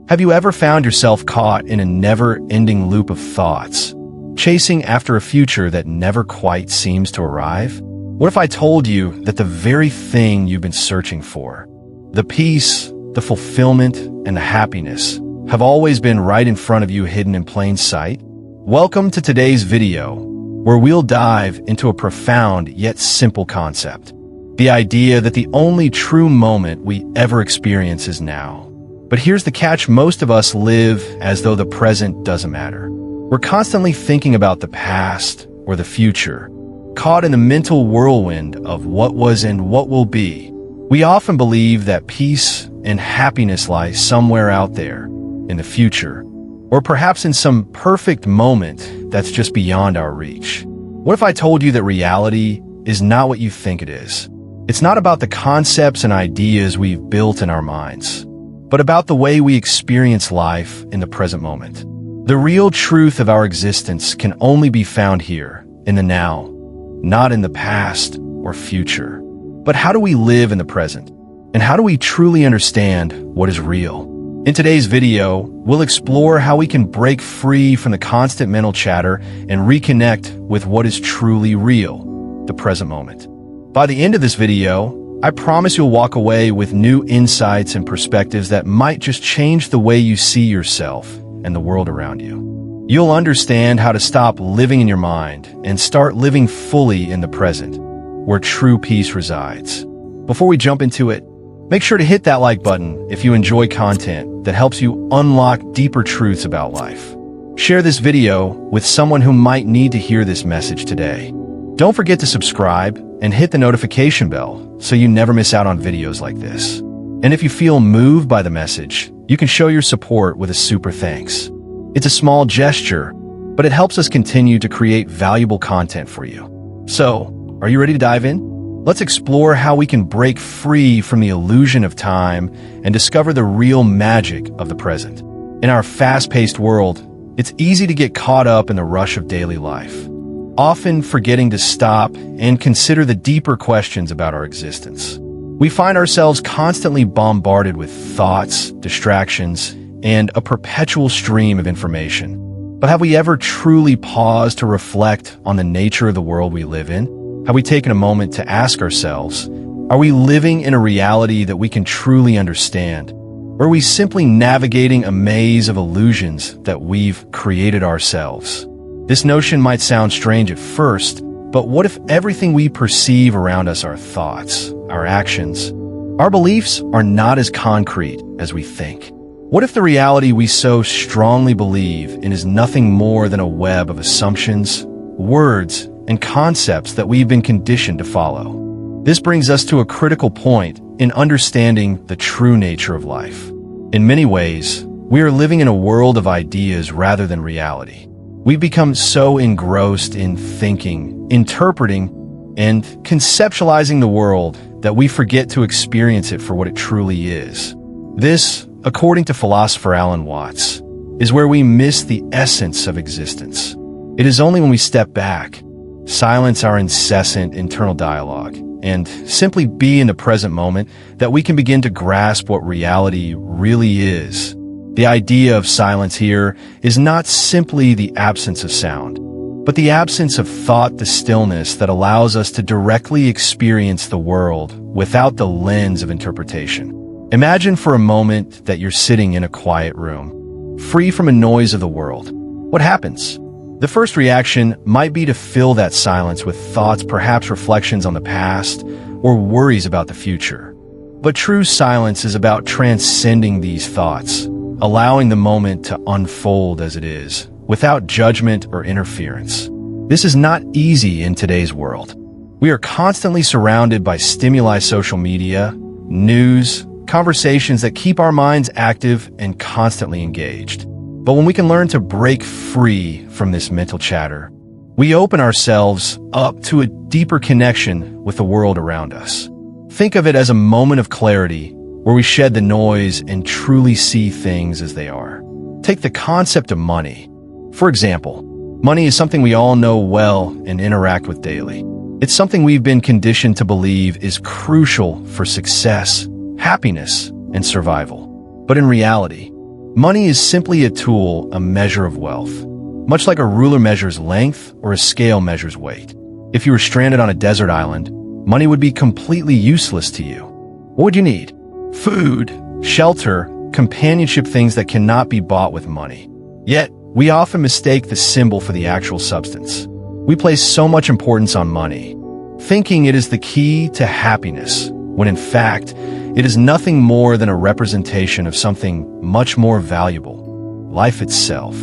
Have you ever found yourself caught in a never-ending loop of thoughts, chasing after a future that never quite seems to arrive? What if I told you that the very thing you've been searching for, the peace, the fulfillment, and the happiness, have always been right in front of you, hidden in plain sight? Welcome to today's video, where we'll dive into a profound yet simple concept. The idea that the only true moment we ever experience is now. But here's the catch: most of us live as though the present doesn't matter. We're constantly thinking about the past or the future, caught in the mental whirlwind of what was and what will be. We often believe that peace and happiness lie somewhere out there in the future, or perhaps in some perfect moment that's just beyond our reach. What if I told you that reality is not what you think it is? It's not about the concepts and ideas we've built in our minds, but about the way we experience life in the present moment. The real truth of our existence can only be found here, in the now, not in the past or future. But how do we live in the present? And how do we truly understand what is real? In today's video, we'll explore how we can break free from the constant mental chatter and reconnect with what is truly real, the present moment. By the end of this video, I promise you'll walk away with new insights and perspectives that might just change the way you see yourself and the world around you. You'll understand how to stop living in your mind and start living fully in the present, where true peace resides. Before we jump into it, make sure to hit that like button if you enjoy content that helps you unlock deeper truths about life. Share this video with someone who might need to hear this message today. Don't forget to subscribe and hit the notification bell so you never miss out on videos like this. And if you feel moved by the message, you can show your support with a super thanks. It's a small gesture, but it helps us continue to create valuable content for you. So, are you ready to dive in? Let's explore how we can break free from the illusion of time and discover the real magic of the present. In our fast-paced world, it's easy to get caught up in the rush of daily life, often forgetting to stop and consider the deeper questions about our existence. We find ourselves constantly bombarded with thoughts, distractions, and a perpetual stream of information. But have we ever truly paused to reflect on the nature of the world we live in? Have we taken a moment to ask ourselves, are we living in a reality that we can truly understand? Or are we simply navigating a maze of illusions that we've created ourselves? This notion might sound strange at first, but what if everything we perceive around us are thoughts, our actions? Our beliefs are not as concrete as we think. What if the reality we so strongly believe in is nothing more than a web of assumptions, words, and concepts that we've been conditioned to follow? This brings us to a critical point in understanding the true nature of life. In many ways, we are living in a world of ideas rather than reality. We've become so engrossed in thinking, interpreting, and conceptualizing the world that we forget to experience it for what it truly is. This, according to philosopher Alan Watts, is where we miss the essence of existence. It is only when we step back, silence our incessant internal dialogue, and simply be in the present moment that we can begin to grasp what reality really is. The idea of silence here is not simply the absence of sound, but the absence of thought, the stillness that allows us to directly experience the world without the lens of interpretation. Imagine for a moment that you're sitting in a quiet room, free from a noise of the world. What happens? The first reaction might be to fill that silence with thoughts, perhaps reflections on the past or worries about the future. But true silence is about transcending these thoughts, allowing the moment to unfold as it is, without judgment or interference. This is not easy in today's world. We are constantly surrounded by stimuli, social media, news, conversations that keep our minds active and constantly engaged. But when we can learn to break free from this mental chatter, we open ourselves up to a deeper connection with the world around us. Think of it as a moment of clarity where we shed the noise and truly see things as they are. Take the concept of money. For example, money is something we all know well and interact with daily. It's something we've been conditioned to believe is crucial for success, happiness, and survival. But in reality, Money is simply a tool, a measure of wealth. Much like a ruler measures length or a scale measures weight. If you were stranded on a desert island, money would be completely useless to you. What would you need? Food, shelter, companionship, things that cannot be bought with money. Yet, we often mistake the symbol for the actual substance. We place so much importance on money, thinking it is the key to happiness, when in fact, it is nothing more than a representation of something much more valuable, life itself.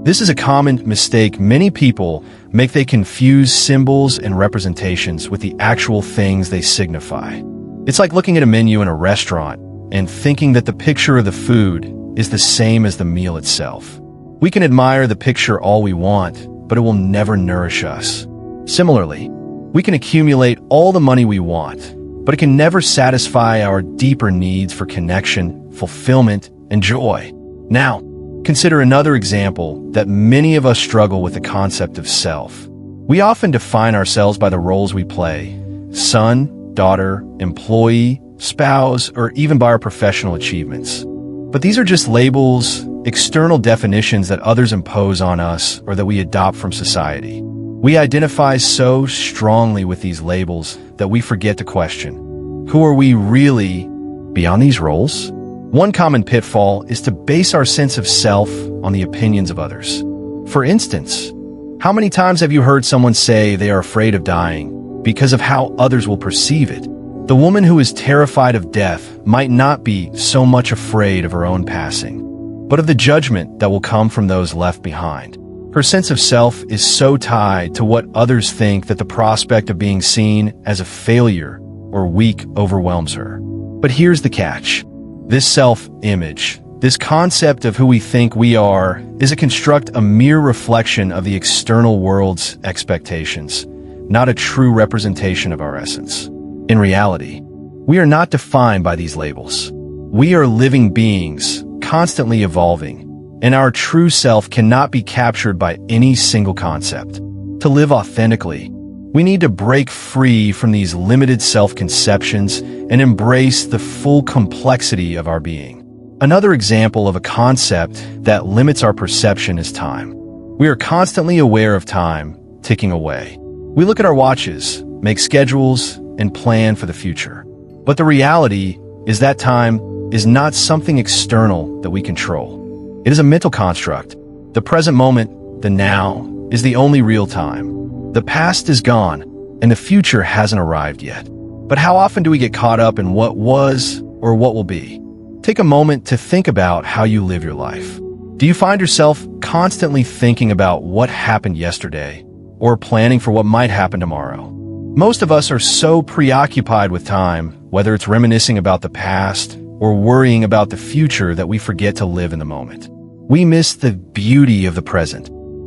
This is a common mistake many people make. They confuse symbols and representations with the actual things they signify. It's like looking at a menu in a restaurant and thinking that the picture of the food is the same as the meal itself. We can admire the picture all we want, but it will never nourish us. Similarly, we can accumulate all the money we want, but it can never satisfy our deeper needs for connection, fulfillment, and joy. Now, consider another example that many of us struggle with: the concept of self. We often define ourselves by the roles we play: son, daughter, employee, spouse, or even by our professional achievements. But these are just labels, external definitions that others impose on us or that we adopt from society. We identify so strongly with these labels that we forget to question, who are we really beyond these roles? One common pitfall is to base our sense of self on the opinions of others. For instance, how many times have you heard someone say they are afraid of dying because of how others will perceive it? The woman who is terrified of death might not be so much afraid of her own passing, but of the judgment that will come from those left behind. Her sense of self is so tied to what others think that the prospect of being seen as a failure or weak overwhelms her. But here's the catch. This self-image, this concept of who we think we are, is a construct, a mere reflection of the external world's expectations, not a true representation of our essence. In reality, we are not defined by these labels. We are living beings, constantly evolving, and our true self cannot be captured by any single concept. To live authentically, we need to break free from these limited self-conceptions and embrace the full complexity of our being. Another example of a concept that limits our perception is time. We are constantly aware of time ticking away. We look at our watches, make schedules, and plan for the future. But the reality is that time is not something external that we control. It is a mental construct. The present moment, the now, is the only real time. The past is gone, and the future hasn't arrived yet. But how often do we get caught up in what was or what will be? Take a moment to think about how you live your life. Do you find yourself constantly thinking about what happened yesterday or planning for what might happen tomorrow? Most of us are so preoccupied with time, whether it's reminiscing about the past or worrying about the future, that we forget to live in the moment. We miss the beauty of the present,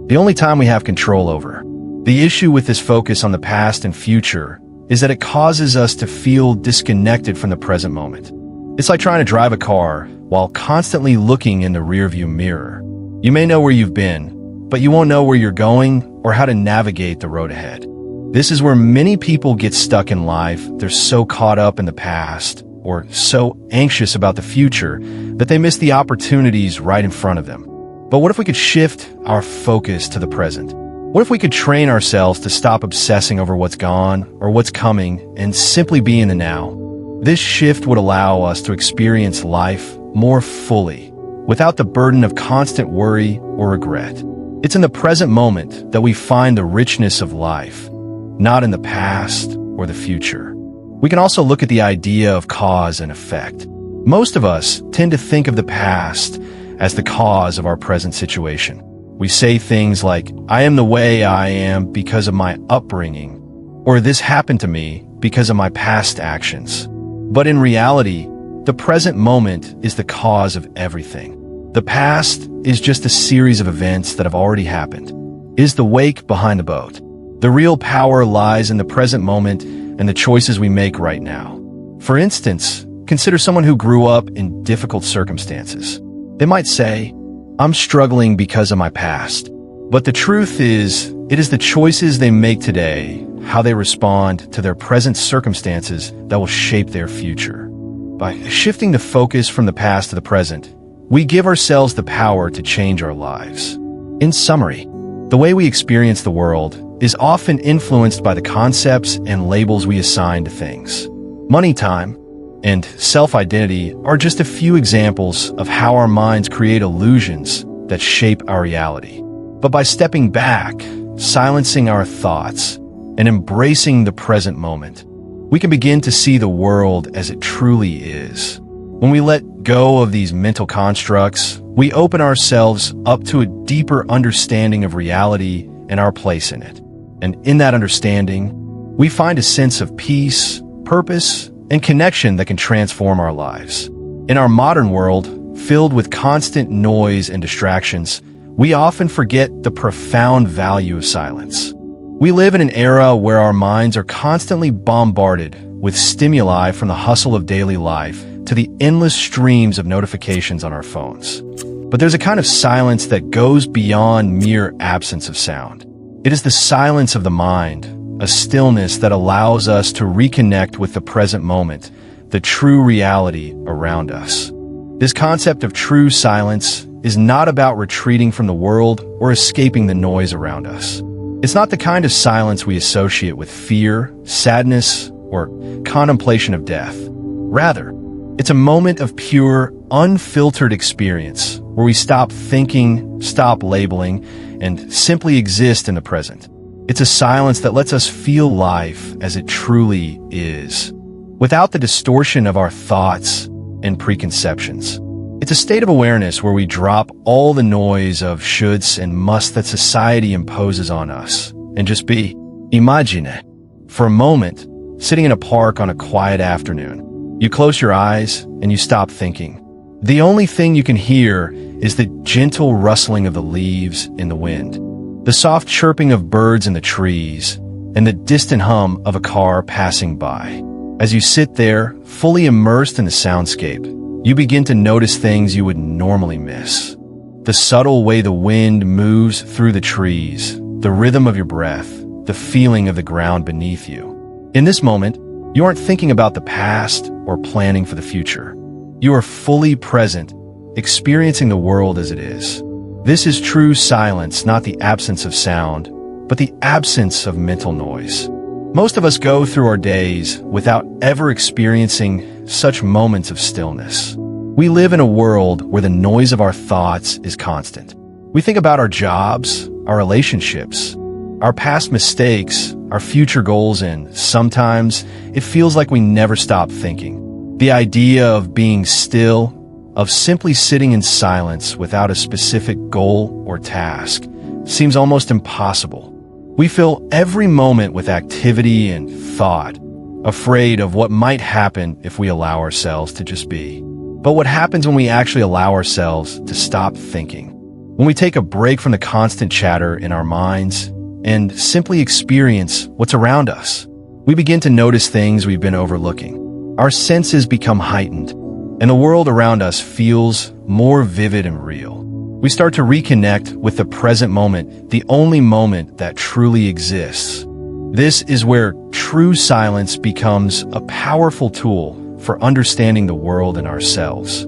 the only time we have control over. The issue with this focus on the past and future is that it causes us to feel disconnected from the present moment. It's like trying to drive a car while constantly looking in the rearview mirror. You may know where you've been, but you won't know where you're going or how to navigate the road ahead. This is where many people get stuck in life. They're so caught up in the past or so anxious about the future that they miss the opportunities right in front of them. But what if we could shift our focus to the present? What if we could train ourselves to stop obsessing over what's gone or what's coming and simply be in the now? This shift would allow us to experience life more fully, without the burden of constant worry or regret. It's in the present moment that we find the richness of life, not in the past or the future. We can also look at the idea of cause and effect. Most of us tend to think of the past as the cause of our present situation. We say things like, I am the way I am because of my upbringing, or this happened to me because of my past actions. But in reality, the present moment is the cause of everything. The past is just a series of events that have already happened. It is the wake behind the boat. The real power lies in the present moment and the choices we make right now. For instance, consider someone who grew up in difficult circumstances. They might say, I'm struggling because of my past. But the truth is, it is the choices they make today, how they respond to their present circumstances, that will shape their future. By shifting the focus from the past to the present, we give ourselves the power to change our lives. In summary, the way we experience the world is often influenced by the concepts and labels we assign to things. Money, time, and self-identity are just a few examples of how our minds create illusions that shape our reality. But by stepping back, silencing our thoughts, and embracing the present moment, we can begin to see the world as it truly is. When we let go of these mental constructs, we open ourselves up to a deeper understanding of reality and our place in it. And in that understanding, we find a sense of peace, purpose, and connection that can transform our lives. In our modern world, filled with constant noise and distractions, we often forget the profound value of silence. We live in an era where our minds are constantly bombarded with stimuli from the hustle of daily life to the endless streams of notifications on our phones. But there's a kind of silence that goes beyond mere absence of sound. It is the silence of the mind, a stillness that allows us to reconnect with the present moment, the true reality around us. This concept of true silence is not about retreating from the world or escaping the noise around us. It's not the kind of silence we associate with fear, sadness, or contemplation of death. Rather, it's a moment of pure, unfiltered experience where we stop thinking, stop labeling, and simply exist in the present. It's a silence that lets us feel life as it truly is, without the distortion of our thoughts and preconceptions. It's a state of awareness where we drop all the noise of shoulds and musts that society imposes on us and just be. Imagine, for a moment, sitting in a park on a quiet afternoon. You close your eyes and you stop thinking. The only thing you can hear is the gentle rustling of the leaves in the wind, the soft chirping of birds in the trees, and the distant hum of a car passing by. As you sit there, fully immersed in the soundscape, you begin to notice things you would normally miss. The subtle way the wind moves through the trees, the rhythm of your breath, the feeling of the ground beneath you. In this moment, you aren't thinking about the past or planning for the future. You are fully present, experiencing the world as it is. This is true silence, not the absence of sound, but the absence of mental noise. Most of us go through our days without ever experiencing such moments of stillness. We live in a world where the noise of our thoughts is constant. We think about our jobs, our relationships, our past mistakes, our future goals, and sometimes it feels like we never stop thinking. The idea of being still, of simply sitting in silence without a specific goal or task, seems almost impossible. We fill every moment with activity and thought, afraid of what might happen if we allow ourselves to just be. But what happens when we actually allow ourselves to stop thinking? When we take a break from the constant chatter in our minds and simply experience what's around us, we begin to notice things we've been overlooking. Our senses become heightened, and the world around us feels more vivid and real. We start to reconnect with the present moment, the only moment that truly exists. This is where true silence becomes a powerful tool for understanding the world and ourselves.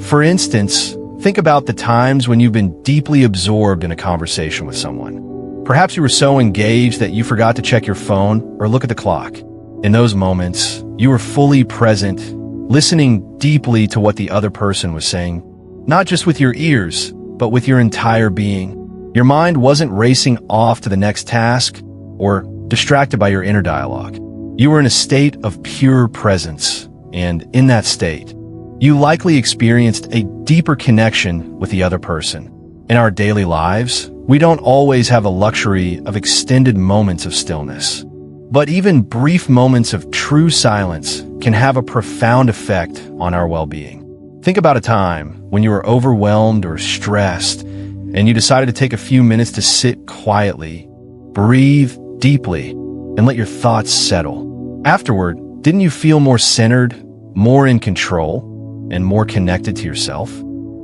For instance, think about the times when you've been deeply absorbed in a conversation with someone. Perhaps you were so engaged that you forgot to check your phone or look at the clock. In those moments, you were fully present, listening deeply to what the other person was saying, not just with your ears, but with your entire being. Your mind wasn't racing off to the next task or distracted by your inner dialogue. You were in a state of pure presence, and in that state, you likely experienced a deeper connection with the other person. In our daily lives, we don't always have the luxury of extended moments of stillness. But even brief moments of true silence can have a profound effect on our well-being. Think about a time when you were overwhelmed or stressed, and you decided to take a few minutes to sit quietly, breathe deeply, and let your thoughts settle. Afterward, didn't you feel more centered, more in control, and more connected to yourself?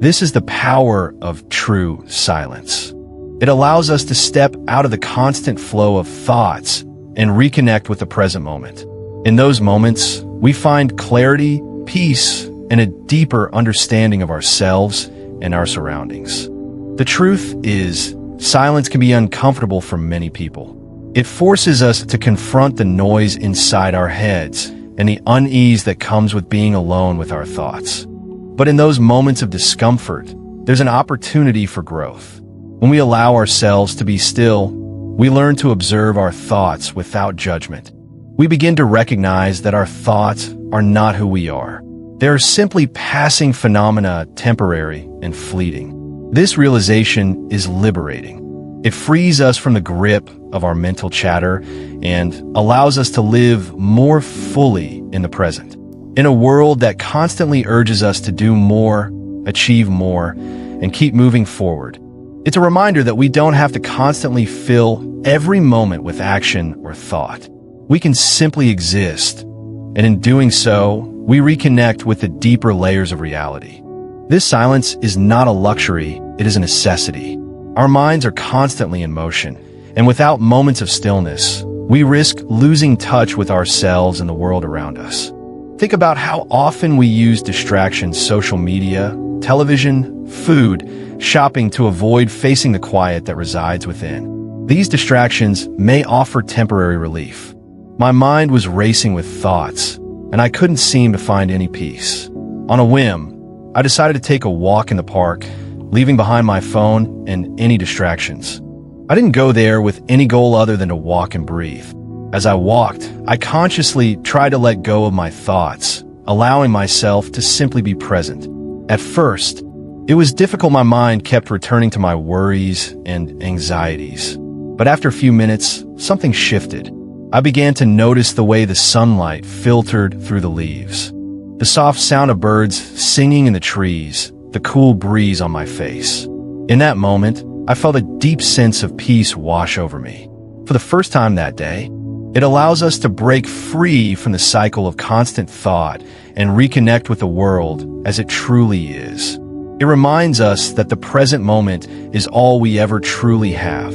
This is the power of true silence. It allows us to step out of the constant flow of thoughts and reconnect with the present moment. In those moments, we find clarity, peace, and a deeper understanding of ourselves and our surroundings. The truth is, silence can be uncomfortable for many people. It forces us to confront the noise inside our heads and the unease that comes with being alone with our thoughts. But in those moments of discomfort, there's an opportunity for growth. When we allow ourselves to be still, we learn to observe our thoughts without judgment. We begin to recognize that our thoughts are not who we are. They are simply passing phenomena, temporary and fleeting. This realization is liberating. It frees us from the grip of our mental chatter and allows us to live more fully in the present. In a world that constantly urges us to do more, achieve more, and keep moving forward, it's a reminder that we don't have to constantly fill every moment with action or thought. We can simply exist, and in doing so, we reconnect with the deeper layers of reality. This silence is not a luxury, it is a necessity. Our minds are constantly in motion, and without moments of stillness, we risk losing touch with ourselves and the world around us. Think about how often we use distractions, social media, television, food, shopping to avoid facing the quiet that resides within. These distractions may offer temporary relief. My mind was racing with thoughts, and I couldn't seem to find any peace. On a whim, I decided to take a walk in the park, leaving behind my phone and any distractions. I didn't go there with any goal other than to walk and breathe. As I walked, I consciously tried to let go of my thoughts, allowing myself to simply be present. At first, it was difficult. My mind kept returning to my worries and anxieties. But after a few minutes, something shifted. I began to notice the way the sunlight filtered through the leaves, the soft sound of birds singing in the trees, the cool breeze on my face. In that moment, I felt a deep sense of peace wash over me. For the first time that day, it allows us to break free from the cycle of constant thought and reconnect with the world as it truly is. It reminds us that the present moment is all we ever truly have.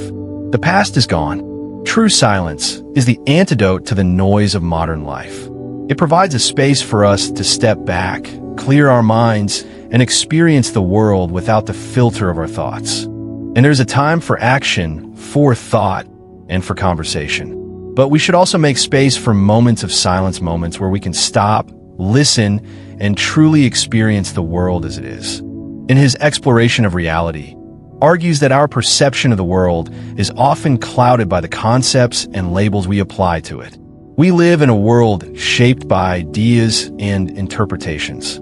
The past is gone. True silence is the antidote to the noise of modern life. It provides a space for us to step back, clear our minds, and experience the world without the filter of our thoughts. And there's a time for action, for thought, and for conversation. But we should also make space for moments of silence, moments where we can stop, listen, and truly experience the world as it is. In his exploration of reality, argues that our perception of the world is often clouded by the concepts and labels we apply to it. We live in a world shaped by ideas and interpretations.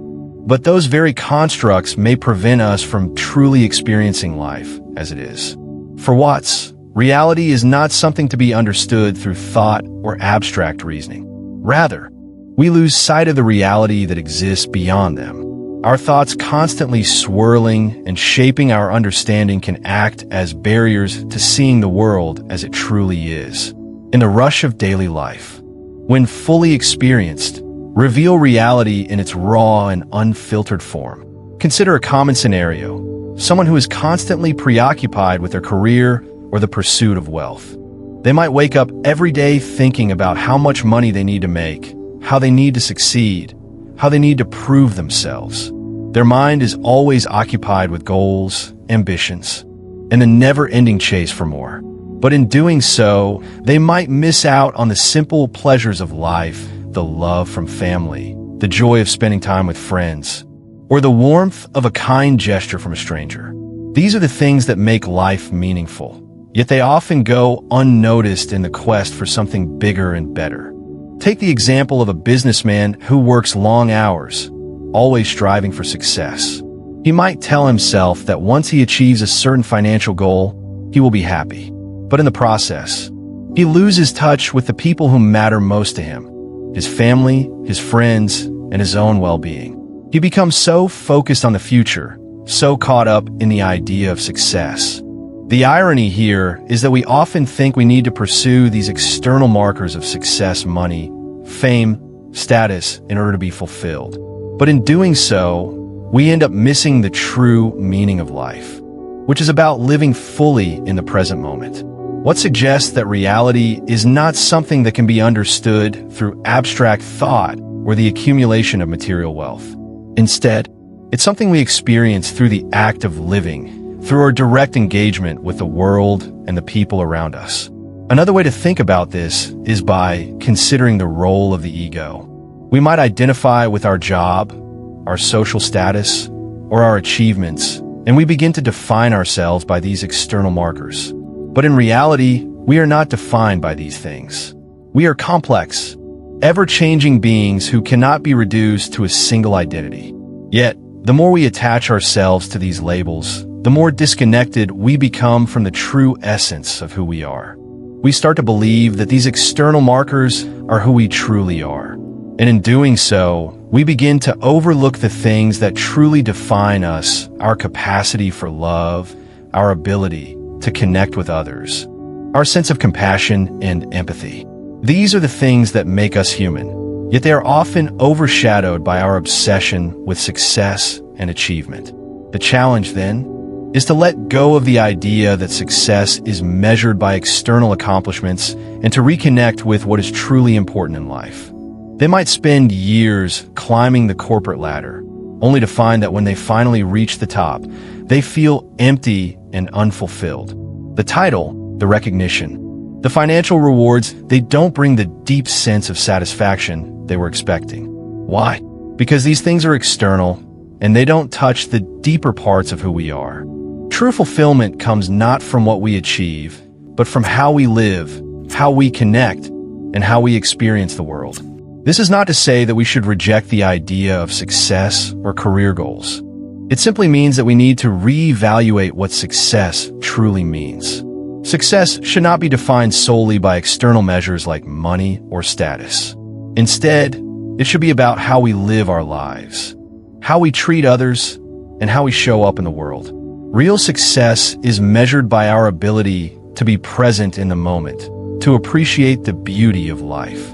But those very constructs may prevent us from truly experiencing life as it is. For Watts, reality is not something to be understood through thought or abstract reasoning. Rather, we lose sight of the reality that exists beyond them. Our thoughts constantly swirling and shaping our understanding can act as barriers to seeing the world as it truly is. In the rush of daily life, when fully experienced, reveal reality in its raw and unfiltered form. Consider a common scenario: someone who is constantly preoccupied with their career or the pursuit of wealth. They might wake up every day thinking about how much money they need to make, how they need to succeed, how they need to prove themselves. Their mind is always occupied with goals, ambitions, and the never-ending chase for more. But in doing so, they might miss out on the simple pleasures of life, the love from family, the joy of spending time with friends, or the warmth of a kind gesture from a stranger. These are the things that make life meaningful, yet they often go unnoticed in the quest for something bigger and better. Take the example of a businessman who works long hours, always striving for success. He might tell himself that once he achieves a certain financial goal, he will be happy. But in the process, he loses touch with the people who matter most to him: his family, his friends, and his own well-being. He becomes so focused on the future, so caught up in the idea of success. The irony here is that we often think we need to pursue these external markers of success, money, fame, status, in order to be fulfilled. But in doing so, we end up missing the true meaning of life, which is about living fully in the present moment. What suggests that reality is not something that can be understood through abstract thought or the accumulation of material wealth. Instead, It's something we experience through the act of living, through our direct engagement with the world and the people around us. Another way to think about this is by considering the role of the ego. We might identify with our job, our social status, or our achievements, and we begin to define ourselves by these external markers. But in reality, we are not defined by these things. We are complex, ever-changing beings who cannot be reduced to a single identity. Yet, the more we attach ourselves to these labels, the more disconnected we become from the true essence of who we are. We start to believe that these external markers are who we truly are. And in doing so, we begin to overlook the things that truly define us, our capacity for love, our ability to connect with others, our sense of compassion and empathy. These are the things that make us human, yet they are often overshadowed by our obsession with success and achievement. The challenge, then, is to let go of the idea that success is measured by external accomplishments and to reconnect with what is truly important in life. They might spend years climbing the corporate ladder, only to find that when they finally reach the top, they feel empty and unfulfilled. The title, the recognition, the financial rewards, they don't bring the deep sense of satisfaction they were expecting. Why? Because these things are external, and they don't touch the deeper parts of who we are. True fulfillment comes not from what we achieve, but from how we live, how we connect, and how we experience the world. This is not to say that we should reject the idea of success or career goals. It simply means that we need to reevaluate what success truly means. Success should not be defined solely by external measures like money or status. Instead, it should be about how we live our lives, how we treat others, and how we show up in the world. Real success is measured by our ability to be present in the moment, to appreciate the beauty of life,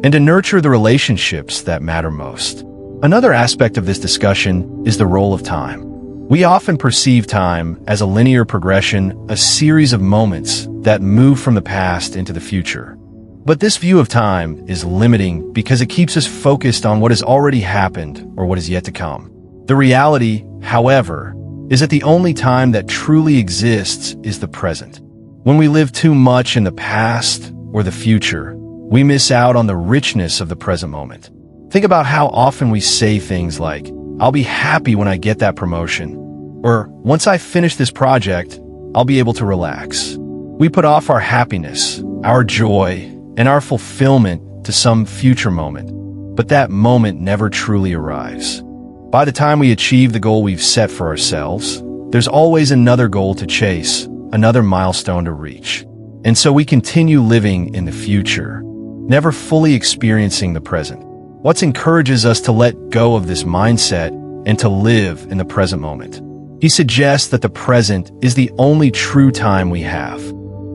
and to nurture the relationships that matter most. Another aspect of this discussion is the role of time. We often perceive time as a linear progression, a series of moments that move from the past into the future. But this view of time is limiting because it keeps us focused on what has already happened or what is yet to come. The reality, however, is that the only time that truly exists is the present. When we live too much in the past or the future, we miss out on the richness of the present moment. Think about how often we say things like, "I'll be happy when I get that promotion," or "Once I finish this project, I'll be able to relax." We put off our happiness, our joy, and our fulfillment to some future moment, but that moment never truly arrives. By the time we achieve the goal we've set for ourselves, there's always another goal to chase, another milestone to reach. And so we continue living in the future, never fully experiencing the present. What encourages us to let go of this mindset and to live in the present moment? He suggests that the present is the only true time we have.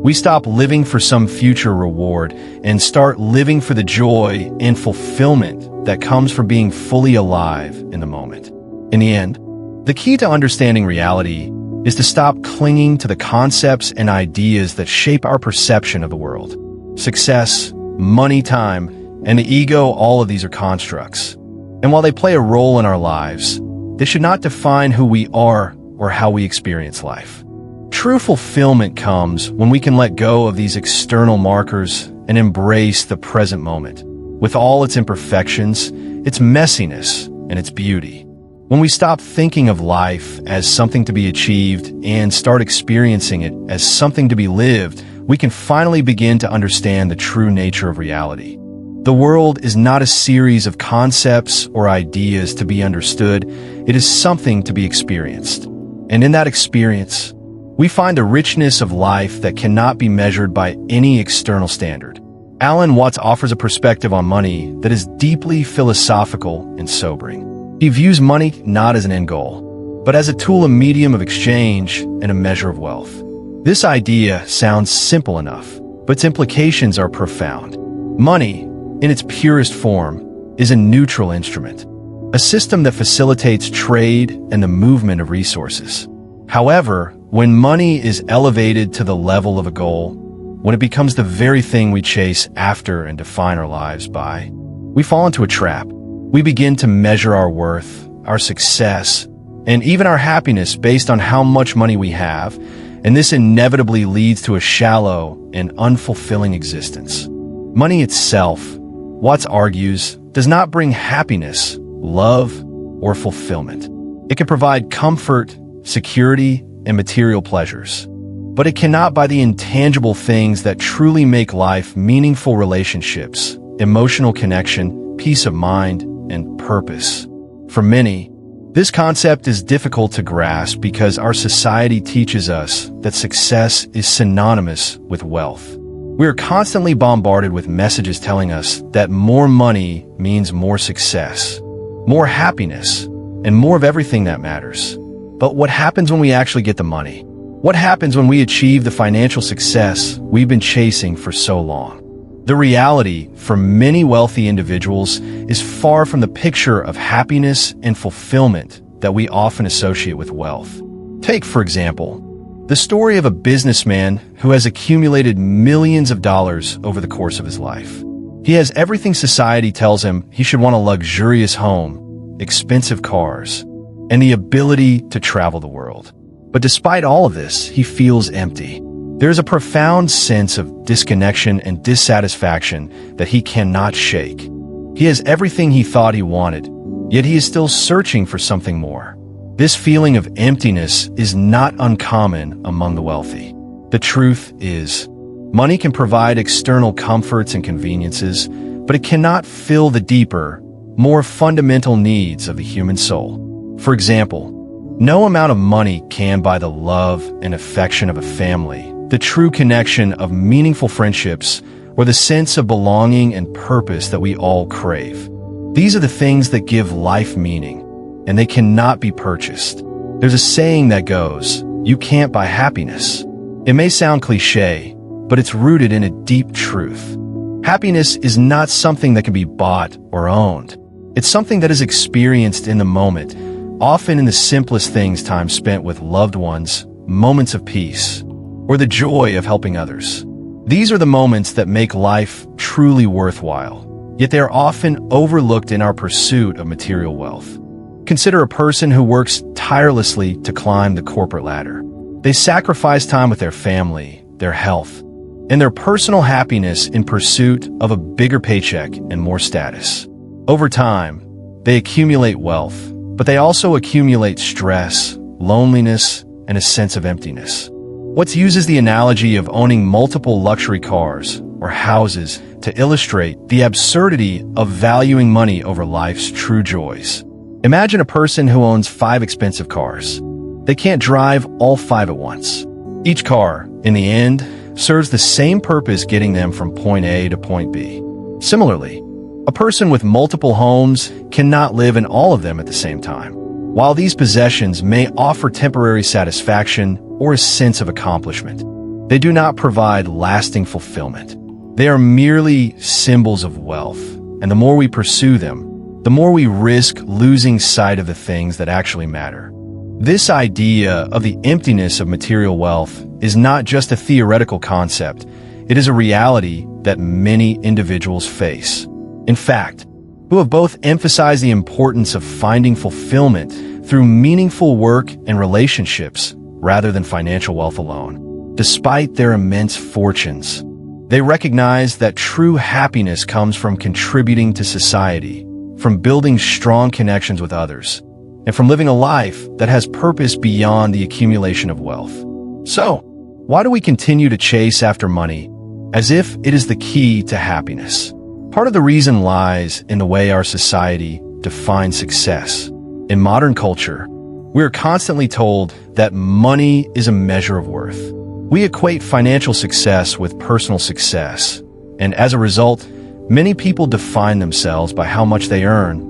We stop living for some future reward and start living for the joy and fulfillment that comes from being fully alive in the moment. In the end, the key to understanding reality is to stop clinging to the concepts and ideas that shape our perception of the world. Success, money, time, and the ego, all of these are constructs. And while they play a role in our lives, they should not define who we are or how we experience life. True fulfillment comes when we can let go of these external markers and embrace the present moment, with all its imperfections, its messiness, and its beauty. When we stop thinking of life as something to be achieved and start experiencing it as something to be lived, we can finally begin to understand the true nature of reality. The world is not a series of concepts or ideas to be understood. It is something to be experienced. And in that experience, we find a richness of life that cannot be measured by any external standard. Alan Watts offers a perspective on money that is deeply philosophical and sobering. He views money not as an end goal, but as a tool, a medium of exchange, and a measure of wealth. This idea sounds simple enough, but its implications are profound. Money, in its purest form, is a neutral instrument, a system that facilitates trade and the movement of resources. However, when money is elevated to the level of a goal, when it becomes the very thing we chase after and define our lives by, we fall into a trap. We begin to measure our worth, our success, and even our happiness based on how much money we have, and this inevitably leads to a shallow and unfulfilling existence. Money itself, Watts argues, does not bring happiness, love, or fulfillment. It can provide comfort, security, and material pleasures, but it cannot buy the intangible things that truly make life: meaningful relationships, emotional connection, peace of mind, and purpose. For many, this concept is difficult to grasp because our society teaches us that success is synonymous with wealth. We are constantly bombarded with messages telling us that more money means more success, more happiness, and more of everything that matters. But what happens when we actually get the money? What happens when we achieve the financial success we've been chasing for so long? The reality for many wealthy individuals is far from the picture of happiness and fulfillment that we often associate with wealth. Take, for example, the story of a businessman who has accumulated millions of dollars over the course of his life. He has everything society tells him he should want: a luxurious home, expensive cars, and the ability to travel the world. But despite all of this, he feels empty. There's a profound sense of disconnection and dissatisfaction that he cannot shake. He has everything he thought he wanted, yet he is still searching for something more. This feeling of emptiness is not uncommon among the wealthy. The truth is, money can provide external comforts and conveniences, but it cannot fill the deeper, more fundamental needs of the human soul. For example, no amount of money can buy the love and affection of a family, the true connection of meaningful friendships, or the sense of belonging and purpose that we all crave. These are the things that give life meaning, and they cannot be purchased. There's a saying that goes, "You can't buy happiness." It may sound cliche, but it's rooted in a deep truth. Happiness is not something that can be bought or owned. It's something that is experienced in the moment, often in the simplest things: time spent with loved ones, moments of peace, or the joy of helping others. These are the moments that make life truly worthwhile, yet they are often overlooked in our pursuit of material wealth. Consider a person who works tirelessly to climb the corporate ladder. They sacrifice time with their family, their health, and their personal happiness in pursuit of a bigger paycheck and more status. Over time, they accumulate wealth, but they also accumulate stress, loneliness, and a sense of emptiness. Watts uses the analogy of owning multiple luxury cars or houses to illustrate the absurdity of valuing money over life's true joys. Imagine a person who owns 5 expensive cars. They can't drive all 5 at once. Each car, in the end, serves the same purpose, getting them from point A to point B. Similarly, a person with multiple homes cannot live in all of them at the same time. While these possessions may offer temporary satisfaction or a sense of accomplishment, they do not provide lasting fulfillment. They are merely symbols of wealth, and the more we pursue them, the more we risk losing sight of the things that actually matter. This idea of the emptiness of material wealth is not just a theoretical concept, it is a reality that many individuals face. In fact, who have both emphasized the importance of finding fulfillment through meaningful work and relationships rather than financial wealth alone. Despite their immense fortunes, they recognize that true happiness comes from contributing to society, from building strong connections with others, and from living a life that has purpose beyond the accumulation of wealth. So, why do we continue to chase after money as if it is the key to happiness? Part of the reason lies in the way our society defines success. In modern culture, we are constantly told that money is a measure of worth. We equate financial success with personal success, and as a result, many people define themselves by how much they earn,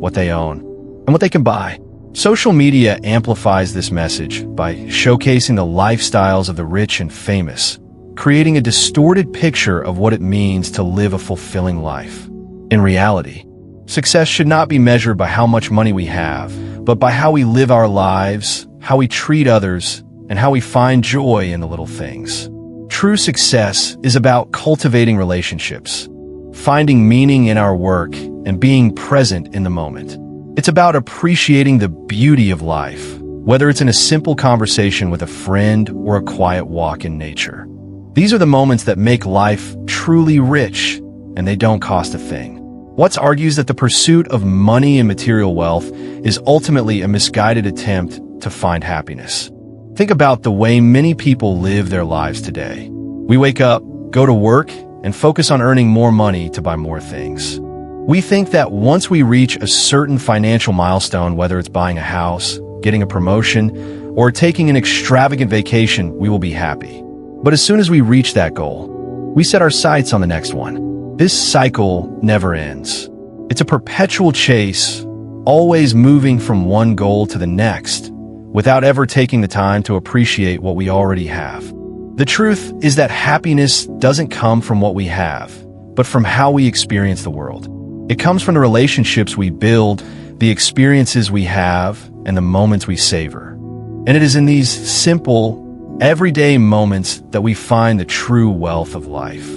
what they own, and what they can buy. Social media amplifies this message by showcasing the lifestyles of the rich and famous, creating a distorted picture of what it means to live a fulfilling life. In reality, success should not be measured by how much money we have, but by how we live our lives, how we treat others, and how we find joy in the little things. True success is about cultivating relationships, finding meaning in our work, and being present in the moment. It's about appreciating the beauty of life, whether it's in a simple conversation with a friend or a quiet walk in nature. These are the moments that make life truly rich, and they don't cost a thing. Watts argues that the pursuit of money and material wealth is ultimately a misguided attempt to find happiness. Think about the way many people live their lives today. We wake up, go to work, and focus on earning more money to buy more things. We think that once we reach a certain financial milestone, whether it's buying a house, getting a promotion, or taking an extravagant vacation, we will be happy. But as soon as we reach that goal, we set our sights on the next one. This cycle never ends. It's a perpetual chase, always moving from one goal to the next, without ever taking the time to appreciate what we already have. The truth is that happiness doesn't come from what we have, but from how we experience the world. It comes from the relationships we build, the experiences we have, and the moments we savor. And it is in these simple, everyday moments that we find the true wealth of life.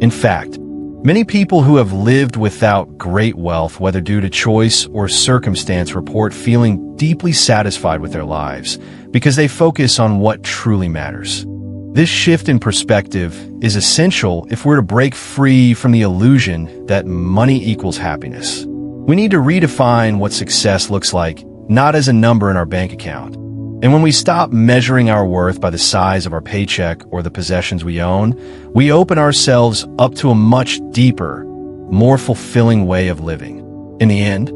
In fact, many people who have lived without great wealth, whether due to choice or circumstance, report feeling deeply satisfied with their lives because they focus on what truly matters. This shift in perspective is essential if we're to break free from the illusion that money equals happiness. We need to redefine what success looks like, not as a number in our bank account. And when we stop measuring our worth by the size of our paycheck or the possessions we own, we open ourselves up to a much deeper, more fulfilling way of living. In the end,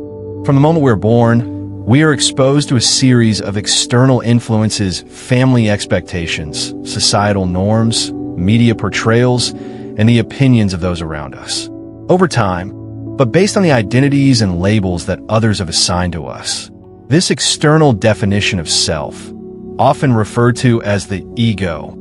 from the moment we're born, we are exposed to a series of external influences, family expectations, societal norms, media portrayals, and the opinions of those around us. Over time, but based on the identities and labels that others have assigned to us, this external definition of self, often referred to as the ego,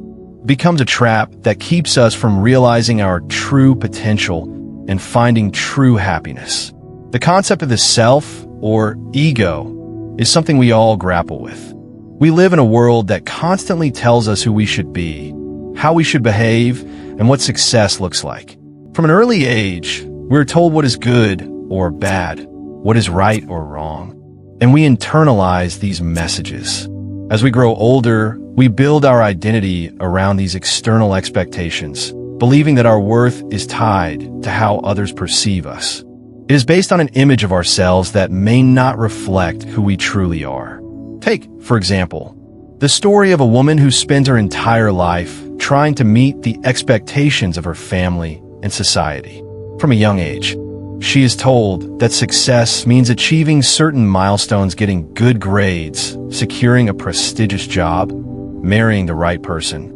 becomes a trap that keeps us from realizing our true potential and finding true happiness. The concept of the self, or ego, is something we all grapple with. We live in a world that constantly tells us who we should be, how we should behave, and what success looks like. From an early age, we're told what is good or bad, what is right or wrong. And we internalize these messages. As we grow older, we build our identity around these external expectations, believing that our worth is tied to how others perceive us. It is based on an image of ourselves that may not reflect who we truly are. Take, for example, the story of a woman who spends her entire life trying to meet the expectations of her family and society. From a young age, she is told that success means achieving certain milestones, getting good grades, securing a prestigious job, marrying the right person,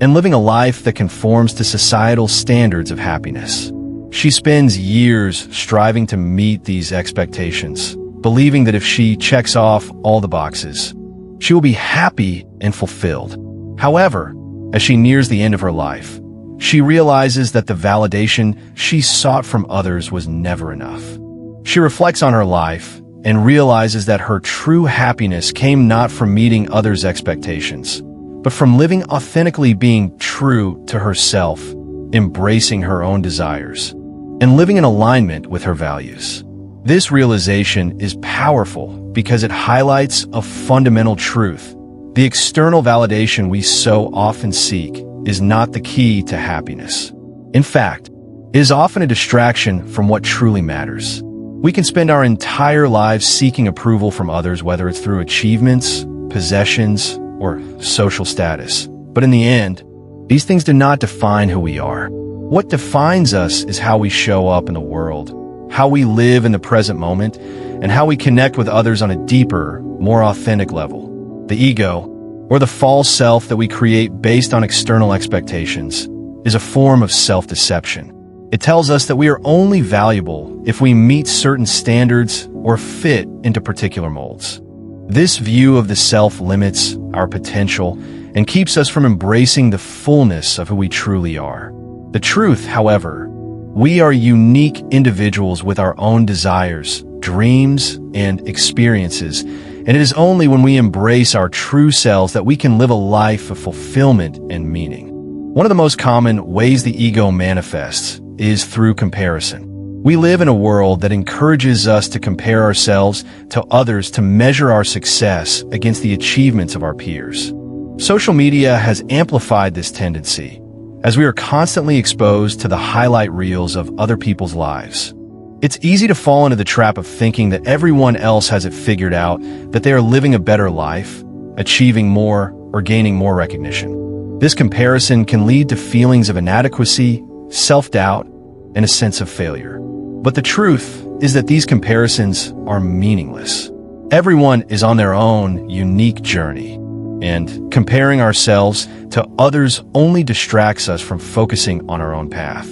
and living a life that conforms to societal standards of happiness. She spends years striving to meet these expectations, believing that if she checks off all the boxes, she will be happy and fulfilled. However, as she nears the end of her life, she realizes that the validation she sought from others was never enough. She reflects on her life and realizes that her true happiness came not from meeting others' expectations, but from living authentically, being true to herself, embracing her own desires, and living in alignment with her values. This realization is powerful because it highlights a fundamental truth. The external validation we so often seek is not the key to happiness. In fact, it is often a distraction from what truly matters. We can spend our entire lives seeking approval from others, whether it's through achievements, possessions, or social status. But in the end, these things do not define who we are. What defines us is how we show up in the world, how we live in the present moment, and how we connect with others on a deeper, more authentic level. The ego, or the false self that we create based on external expectations, is a form of self-deception. It tells us that we are only valuable if we meet certain standards or fit into particular molds. This view of the self limits our potential and keeps us from embracing the fullness of who we truly are. The truth, however, we are unique individuals with our own desires, dreams, and experiences, and it is only when we embrace our true selves that we can live a life of fulfillment and meaning. One of the most common ways the ego manifests is through comparison. We live in a world that encourages us to compare ourselves to others to measure our success against the achievements of our peers. Social media has amplified this tendency, as we are constantly exposed to the highlight reels of other people's lives. It's easy to fall into the trap of thinking that everyone else has it figured out, that they are living a better life, achieving more, or gaining more recognition. This comparison can lead to feelings of inadequacy, self-doubt, and a sense of failure. But the truth is that these comparisons are meaningless. Everyone is on their own unique journey, and comparing ourselves to others only distracts us from focusing on our own path.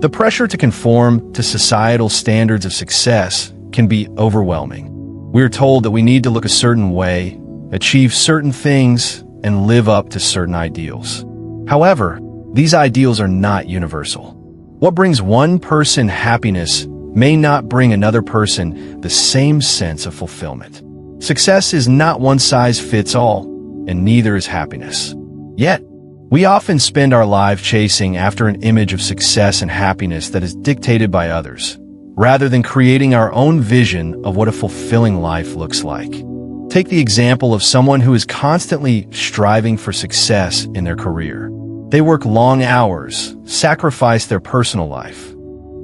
The pressure to conform to societal standards of success can be overwhelming. We're told that we need to look a certain way, achieve certain things, and live up to certain ideals. However, these ideals are not universal. What brings one person happiness may not bring another person the same sense of fulfillment. Success is not one size fits all, and neither is happiness. Yet, we often spend our lives chasing after an image of success and happiness that is dictated by others, rather than creating our own vision of what a fulfilling life looks like. Take the example of someone who is constantly striving for success in their career. They work long hours, sacrifice their personal life,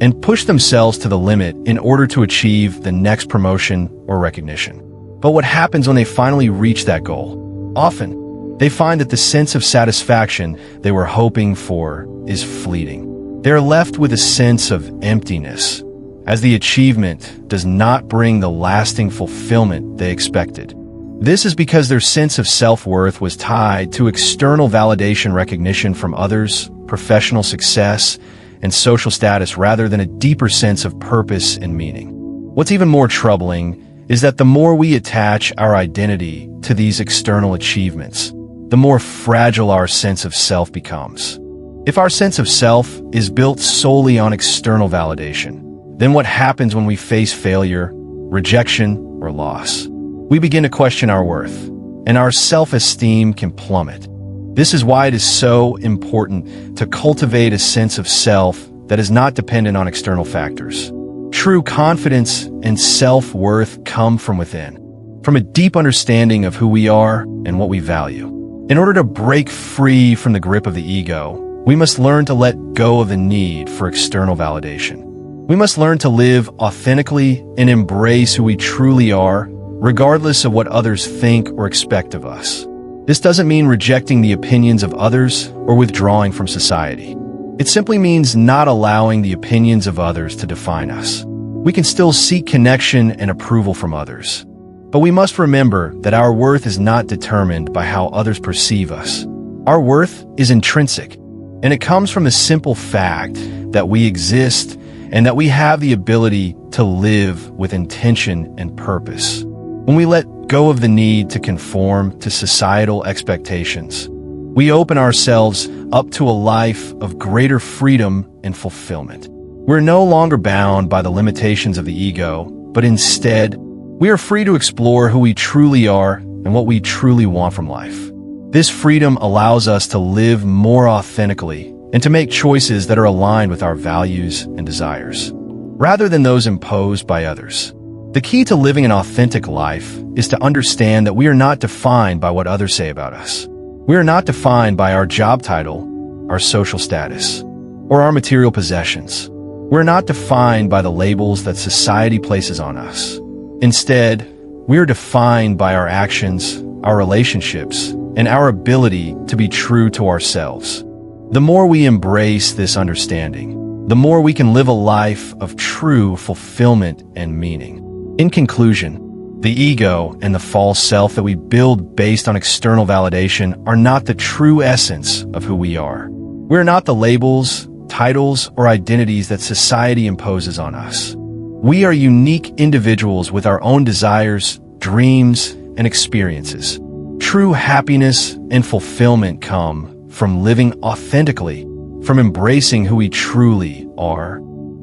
and push themselves to the limit in order to achieve the next promotion or recognition. But what happens when they finally reach that goal? Often, they find that the sense of satisfaction they were hoping for is fleeting. They are left with a sense of emptiness, as the achievement does not bring the lasting fulfillment they expected. This is because their sense of self-worth was tied to external validation, recognition from others, professional success, and social status rather than a deeper sense of purpose and meaning. What's even more troubling is that the more we attach our identity to these external achievements, the more fragile our sense of self becomes. If our sense of self is built solely on external validation, then what happens when we face failure, rejection, or loss? We begin to question our worth, and our self-esteem can plummet. This is why it is so important to cultivate a sense of self that is not dependent on external factors. True confidence and self-worth come from within, from a deep understanding of who we are and what we value. In order to break free from the grip of the ego, we must learn to let go of the need for external validation. We must learn to live authentically and embrace who we truly are, regardless of what others think or expect of us. This doesn't mean rejecting the opinions of others or withdrawing from society. It simply means not allowing the opinions of others to define us. We can still seek connection and approval from others, but we must remember that our worth is not determined by how others perceive us. Our worth is intrinsic, and it comes from the simple fact that we exist and that we have the ability to live with intention and purpose. When we let go of the need to conform to societal expectations, we open ourselves up to a life of greater freedom and fulfillment. We're no longer bound by the limitations of the ego, but instead, we are free to explore who we truly are and what we truly want from life. This freedom allows us to live more authentically and to make choices that are aligned with our values and desires, rather than those imposed by others. The key to living an authentic life is to understand that we are not defined by what others say about us. We are not defined by our job title, our social status, or our material possessions. We're not defined by the labels that society places on us. Instead, we are defined by our actions, our relationships, and our ability to be true to ourselves. The more we embrace this understanding, the more we can live a life of true fulfillment and meaning. In conclusion, the ego and the false self that we build based on external validation are not the true essence of who we are. We're not the labels, titles, or identities that society imposes on us. We are unique individuals with our own desires, dreams, and experiences. True happiness and fulfillment come from living authentically, from embracing who we truly are,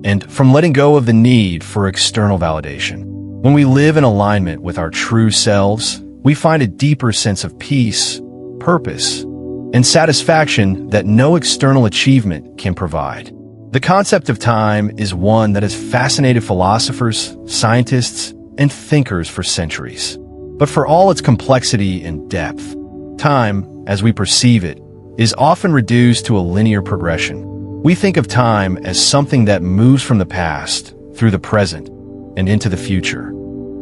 and from letting go of the need for external validation. When we live in alignment with our true selves, we find a deeper sense of peace, purpose, and satisfaction that no external achievement can provide. The concept of time is one that has fascinated philosophers, scientists, and thinkers for centuries. But for all its complexity and depth, time, as we perceive it, is often reduced to a linear progression. We think of time as something that moves from the past through the present and into the future.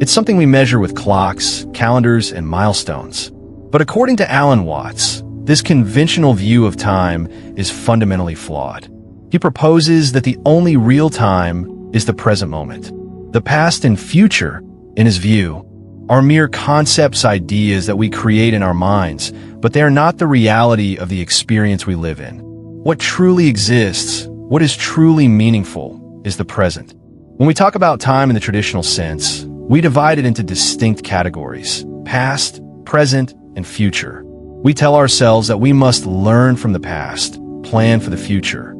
It's something we measure with clocks, calendars, and milestones. But according to Alan Watts, this conventional view of time is fundamentally flawed. He proposes that the only real time is the present moment. The past and future, in his view, are mere concepts, ideas that we create in our minds, but they are not the reality of the experience we live in. What truly exists, what is truly meaningful, is the present. When we talk about time in the traditional sense, we divide it into distinct categories: past, present, and future. We tell ourselves that we must learn from the past, plan for the future,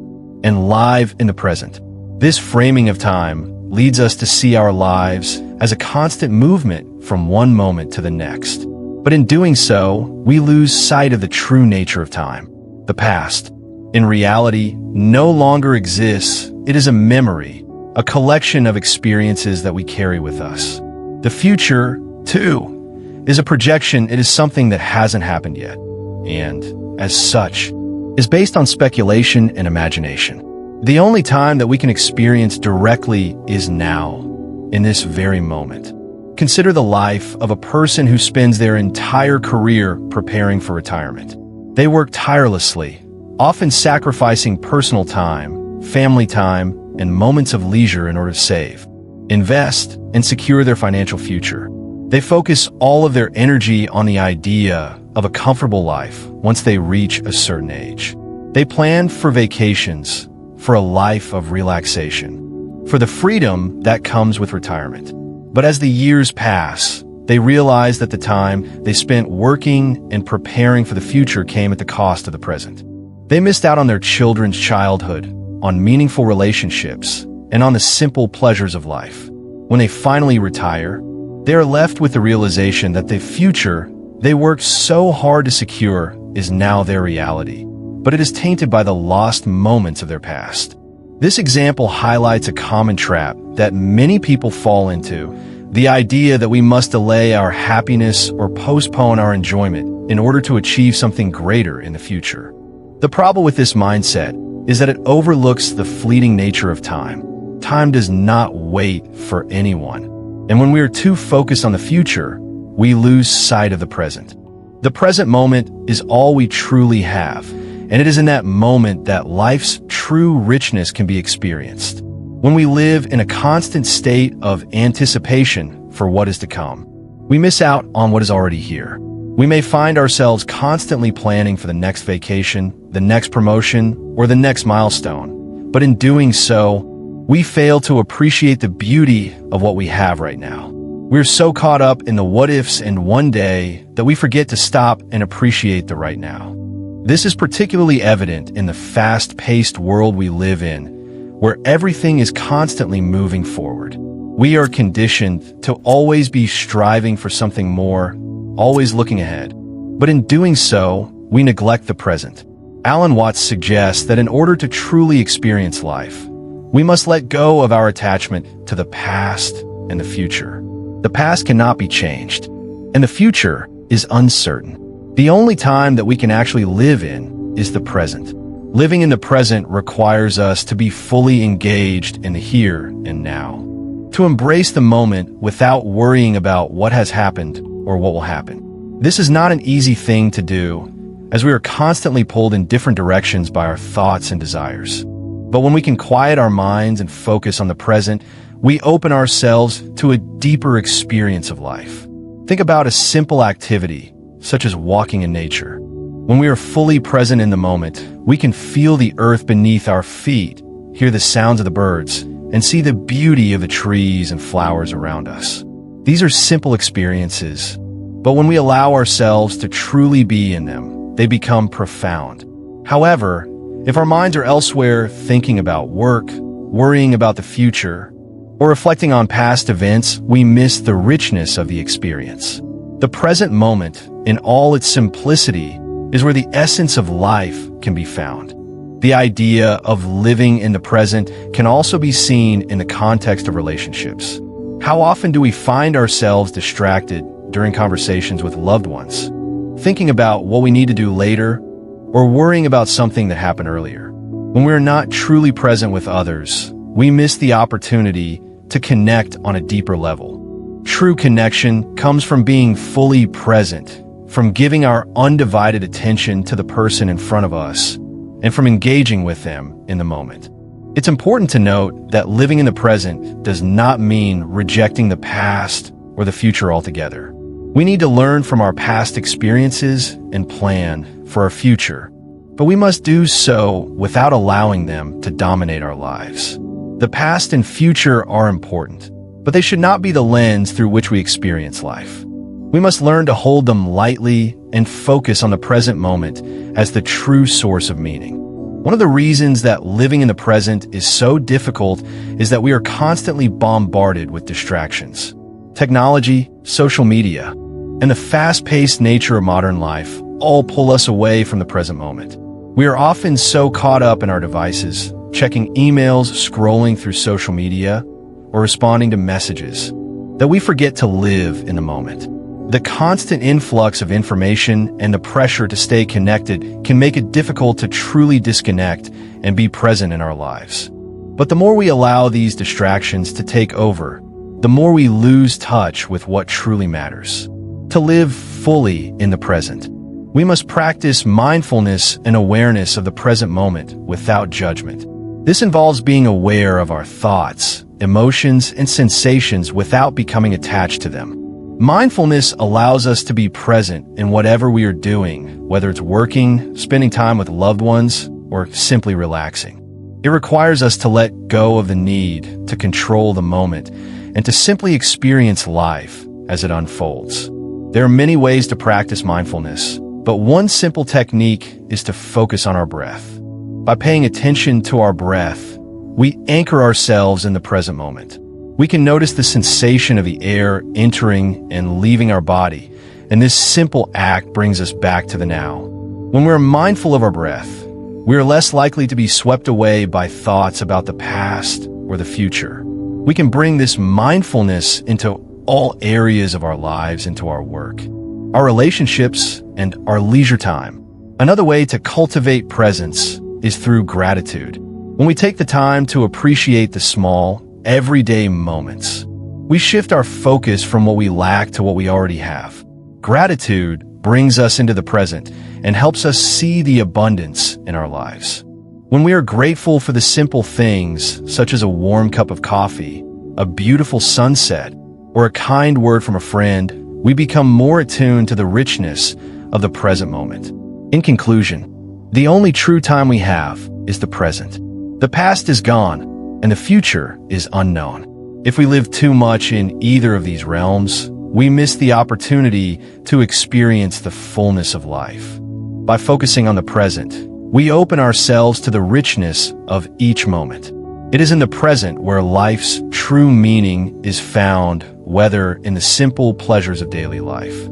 and live in the present. This framing of time leads us to see our lives as a constant movement from one moment to the next. But in doing so, we lose sight of the true nature of time. The past, in reality, no longer exists. It is a memory, a collection of experiences that we carry with us. The future, too, is a projection. It is something that hasn't happened yet, and, as such, is based on speculation and imagination. The only time that we can experience directly is now, in this very moment. Consider the life of a person who spends their entire career preparing for retirement. They work tirelessly, often sacrificing personal time, family time, and moments of leisure in order to save, invest, and secure their financial future. They focus all of their energy on the idea of a comfortable life once they reach a certain age. They plan for vacations, for a life of relaxation, for the freedom that comes with retirement. But as the years pass, they realize that the time they spent working and preparing for the future came at the cost of the present. They missed out on their children's childhood, on meaningful relationships, and on the simple pleasures of life. When they finally retire, they are left with the realization that the future they worked so hard to secure is now their reality, but it is tainted by the lost moments of their past. This example highlights a common trap that many people fall into: the idea that we must delay our happiness or postpone our enjoyment in order to achieve something greater in the future. The problem with this mindset is that it overlooks the fleeting nature of time. Time does not wait for anyone. And when we are too focused on the future, we lose sight of the present. The present moment is all we truly have, and it is in that moment that life's true richness can be experienced. When we live in a constant state of anticipation for what is to come, we miss out on what is already here. We may find ourselves constantly planning for the next vacation, the next promotion, or the next milestone. But in doing so, we fail to appreciate the beauty of what we have right now. We're so caught up in the what-ifs and one day that we forget to stop and appreciate the right now. This is particularly evident in the fast-paced world we live in, where everything is constantly moving forward. We are conditioned to always be striving for something more, always looking ahead. But in doing so, we neglect the present. Alan Watts suggests that in order to truly experience life, we must let go of our attachment to the past and the future. The past cannot be changed, and the future is uncertain. The only time that we can actually live in is the present. Living in the present requires us to be fully engaged in the here and now, to embrace the moment without worrying about what has happened or what will happen. This is not an easy thing to do, as we are constantly pulled in different directions by our thoughts and desires. But when we can quiet our minds and focus on the present, we open ourselves to a deeper experience of life. Think about a simple activity, such as walking in nature. When we are fully present in the moment, we can feel the earth beneath our feet, hear the sounds of the birds, and see the beauty of the trees and flowers around us. These are simple experiences, but when we allow ourselves to truly be in them, they become profound. However, if our minds are elsewhere, thinking about work, worrying about the future, or reflecting on past events, we miss the richness of the experience. The present moment, in all its simplicity, is where the essence of life can be found. The idea of living in the present can also be seen in the context of relationships. How often do we find ourselves distracted during conversations with loved ones, thinking about what we need to do later, or worrying about something that happened earlier? When we are not truly present with others, we miss the opportunity to connect on a deeper level. True connection comes from being fully present, from giving our undivided attention to the person in front of us, and from engaging with them in the moment. It's important to note that living in the present does not mean rejecting the past or the future altogether. We need to learn from our past experiences and plan for our future, but we must do so without allowing them to dominate our lives. The past and future are important, but they should not be the lens through which we experience life. We must learn to hold them lightly and focus on the present moment as the true source of meaning. One of the reasons that living in the present is so difficult is that we are constantly bombarded with distractions. Technology, social media, and the fast-paced nature of modern life all pull us away from the present moment. We are often so caught up in our devices, checking emails, scrolling through social media, or responding to messages, that we forget to live in the moment. The constant influx of information and the pressure to stay connected can make it difficult to truly disconnect and be present in our lives. But the more we allow these distractions to take over, the more we lose touch with what truly matters. To live fully in the present, we must practice mindfulness and awareness of the present moment without judgment. This involves being aware of our thoughts, emotions, and sensations without becoming attached to them. Mindfulness allows us to be present in whatever we are doing, whether it's working, spending time with loved ones, or simply relaxing. It requires us to let go of the need to control the moment and to simply experience life as it unfolds. There are many ways to practice mindfulness, but one simple technique is to focus on our breath. By paying attention to our breath, we anchor ourselves in the present moment. We can notice the sensation of the air entering and leaving our body, and this simple act brings us back to the now. When we're mindful of our breath, we are less likely to be swept away by thoughts about the past or the future. We can bring this mindfulness into all areas of our lives, into our work, our relationships, and our leisure time. Another way to cultivate presence is through gratitude. When we take the time to appreciate the small, everyday moments, we shift our focus from what we lack to what we already have. Gratitude brings us into the present and helps us see the abundance in our lives. When we are grateful for the simple things, such as a warm cup of coffee, a beautiful sunset, or a kind word from a friend, we become more attuned to the richness of the present moment. In conclusion, the only true time we have is the present. The past is gone, and the future is unknown. If we live too much in either of these realms, we miss the opportunity to experience the fullness of life. By focusing on the present, we open ourselves to the richness of each moment. It is in the present where life's true meaning is found, whether in the simple pleasures of daily life,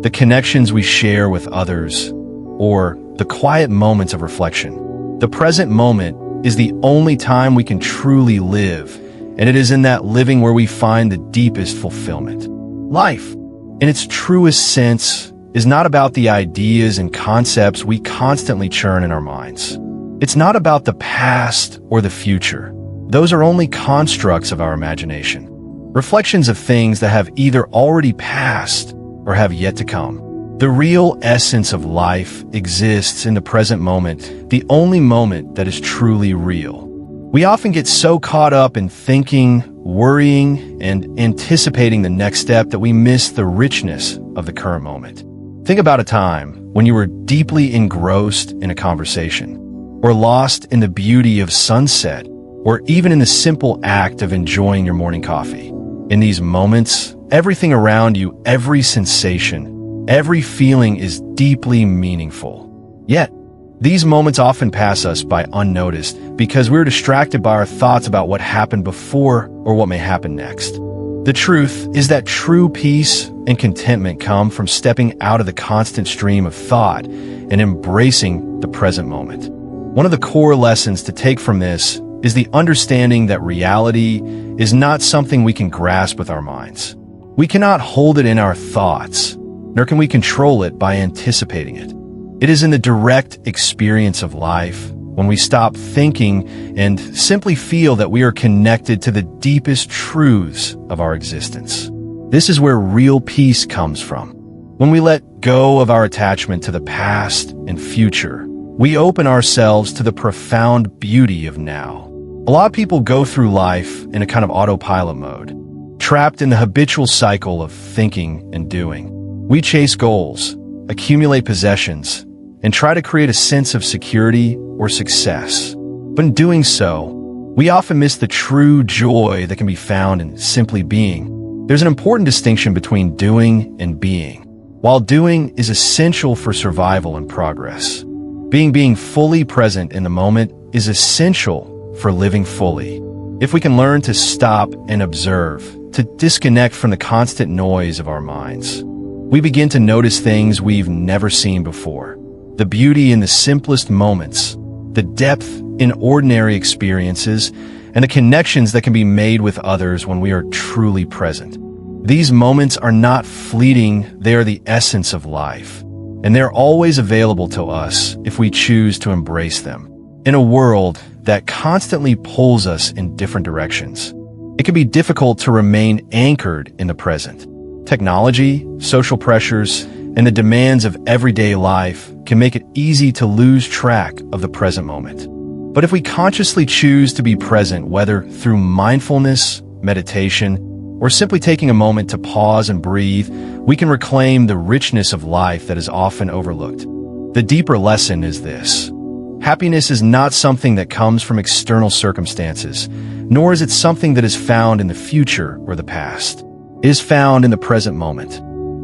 the connections we share with others, or the quiet moments of reflection. The present moment is the only time we can truly live, and it is in that living where we find the deepest fulfillment. Life, in its truest sense, is not about the ideas and concepts we constantly churn in our minds. It's not about the past or the future. Those are only constructs of our imagination, reflections of things that have either already passed or have yet to come. The real essence of life exists in the present moment, the only moment that is truly real. We often get so caught up in thinking, worrying, and anticipating the next step that we miss the richness of the current moment. Think about a time when you were deeply engrossed in a conversation, or lost in the beauty of sunset, or even in the simple act of enjoying your morning coffee. In these moments, everything around you, every sensation, every feeling is deeply meaningful. Yet, these moments often pass us by unnoticed because we're distracted by our thoughts about what happened before or what may happen next. The truth is that true peace and contentment come from stepping out of the constant stream of thought and embracing the present moment. One of the core lessons to take from this is the understanding that reality is not something we can grasp with our minds. We cannot hold it in our thoughts, nor can we control it by anticipating it. It is in the direct experience of life, when we stop thinking and simply feel that we are connected to the deepest truths of our existence. This is where real peace comes from. When we let go of our attachment to the past and future, we open ourselves to the profound beauty of now. A lot of people go through life in a kind of autopilot mode, trapped in the habitual cycle of thinking and doing. We chase goals, accumulate possessions, and try to create a sense of security or success. But in doing so, we often miss the true joy that can be found in simply being. There's an important distinction between doing and being. While doing is essential for survival and progress, being fully present in the moment is essential for living fully. If we can learn to stop and observe, to disconnect from the constant noise of our minds, we begin to notice things we've never seen before. The beauty in the simplest moments, the depth in ordinary experiences, and the connections that can be made with others when we are truly present. These moments are not fleeting, they are the essence of life, and they're always available to us if we choose to embrace them. In a world that constantly pulls us in different directions, it can be difficult to remain anchored in the present. Technology, social pressures, and the demands of everyday life can make it easy to lose track of the present moment. But if we consciously choose to be present, whether through mindfulness, meditation, or simply taking a moment to pause and breathe, we can reclaim the richness of life that is often overlooked. The deeper lesson is this: happiness is not something that comes from external circumstances, nor is it something that is found in the future or the past. It is found in the present moment,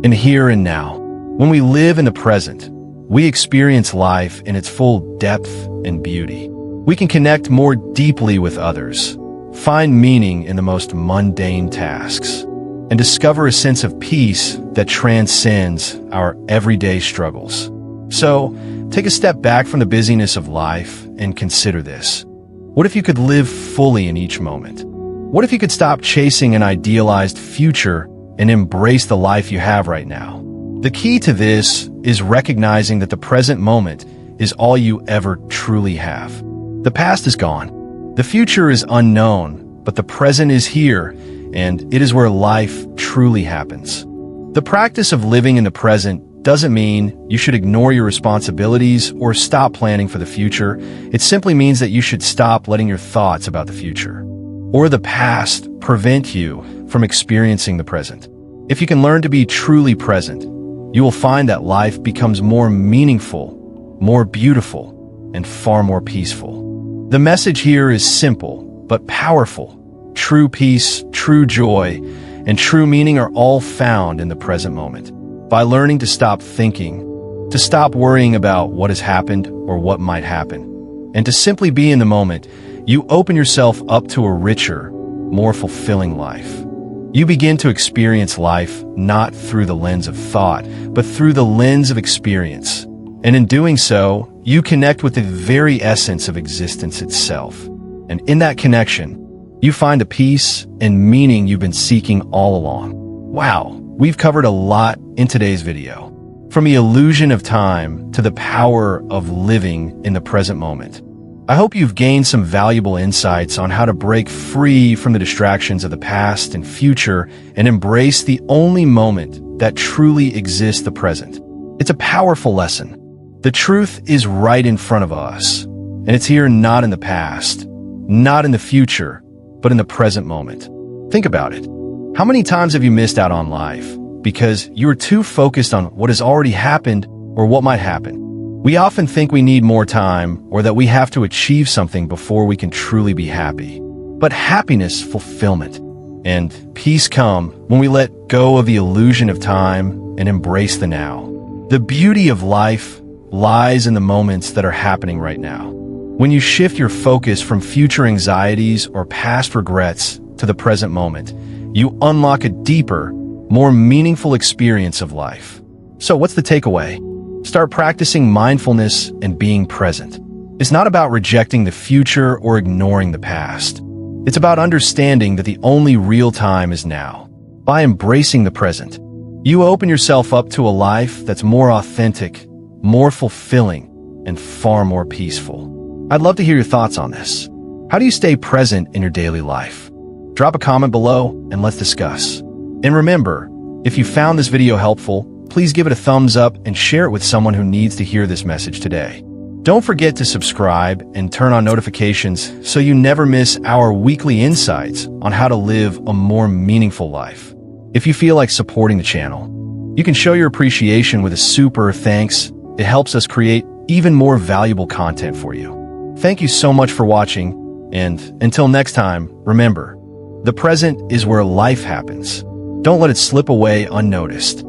in here and now. When we live in the present, we experience life in its full depth and beauty. We can connect more deeply with others, find meaning in the most mundane tasks, and discover a sense of peace that transcends our everyday struggles. So, take a step back from the busyness of life and consider this. What if you could live fully in each moment? What if you could stop chasing an idealized future and embrace the life you have right now? The key to this is recognizing that the present moment is all you ever truly have. The past is gone. The future is unknown, but the present is here, and it is where life truly happens. The practice of living in the present doesn't mean you should ignore your responsibilities or stop planning for the future. It simply means that you should stop letting your thoughts about the future or the past prevent you from experiencing the present. If you can learn to be truly present, you will find that life becomes more meaningful, more beautiful, and far more peaceful. The message here is simple, but powerful. True peace, true joy, and true meaning are all found in the present moment. By learning to stop thinking, to stop worrying about what has happened or what might happen, and to simply be in the moment, you open yourself up to a richer, more fulfilling life. You begin to experience life not through the lens of thought, but through the lens of experience. And in doing so, you connect with the very essence of existence itself. And in that connection, you find a peace and meaning you've been seeking all along. Wow, we've covered a lot in today's video. From the illusion of time to the power of living in the present moment. I hope you've gained some valuable insights on how to break free from the distractions of the past and future and embrace the only moment that truly exists, the present. It's a powerful lesson. The truth is right in front of us, and it's here not in the past, not in the future, but in the present moment. Think about it. How many times have you missed out on life because you were too focused on what has already happened or what might happen? We often think we need more time or that we have to achieve something before we can truly be happy. But happiness, fulfillment, and peace come when we let go of the illusion of time and embrace the now. The beauty of life lies in the moments that are happening right now. When you shift your focus from future anxieties or past regrets to the present moment, you unlock a deeper, more meaningful experience of life. So what's the takeaway? Start practicing mindfulness and being present. It's not about rejecting the future or ignoring the past. It's about understanding that the only real time is now. By embracing the present, you open yourself up to a life that's more authentic, more fulfilling, and far more peaceful. I'd love to hear your thoughts on this. How do you stay present in your daily life? Drop a comment below and let's discuss. And remember, if you found this video helpful, please give it a thumbs up and share it with someone who needs to hear this message today. Don't forget to subscribe and turn on notifications so you never miss our weekly insights on how to live a more meaningful life. If you feel like supporting the channel, you can show your appreciation with a super thanks. It helps us create even more valuable content for you. Thank you so much for watching, and until next time, remember, the present is where life happens. Don't let it slip away unnoticed.